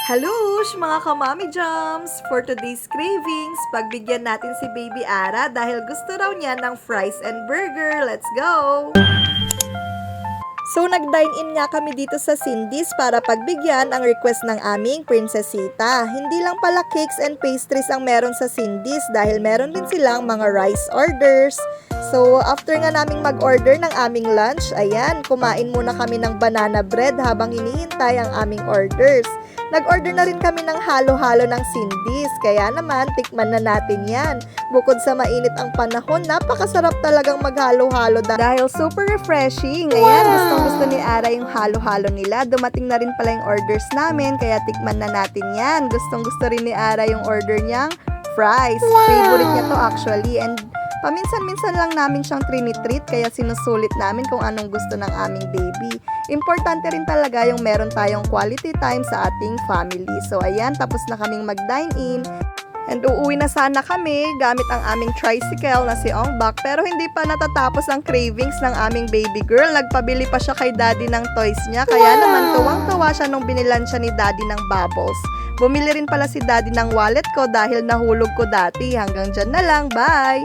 Halush, mga kamami jams! For today's cravings, pagbigyan natin si Baby Ara dahil gusto raw niya ng fries and burger. Let's go! So, nag-dine-in nga kami dito sa Cindy's para pagbigyan ang request ng aming prinsesita. Hindi lang pala cakes and pastries ang meron sa Cindy's dahil meron din silang mga rice orders. So, after nga naming mag-order ng aming lunch, ayan, kumain muna kami ng banana bread habang hinihintay ang aming orders. Nag-order na rin kami ng halo-halo ng Cindy's, kaya naman tikman na natin yan. Bukod sa mainit ang panahon, napakasarap talagang maghalo-halo dahil super refreshing. Ayan, gustong-gusto ni Ara yung halo-halo nila. Dumating na rin pala yung orders namin, kaya tikman na natin yan. Gustong-gusto rin ni Ara yung order niyang fries. Favorite niya to actually, and paminsan-minsan lang namin siyang trinitreat kaya sinusulit namin kung anong gusto ng aming baby. Importante rin talaga yung meron tayong quality time sa ating family. So ayan, tapos na kaming mag-dine-in. And uuwi na sana kami gamit ang aming tricycle na si Ongbak, pero hindi pa natatapos ang cravings ng aming baby girl. Nagpabili pa siya kay daddy ng toys niya, kaya naman tuwang-tuwa siya nung binilan siya ni daddy ng bubbles. Bumili rin pala si daddy ng wallet ko dahil nahulog ko dati. Hanggang dyan na lang, bye!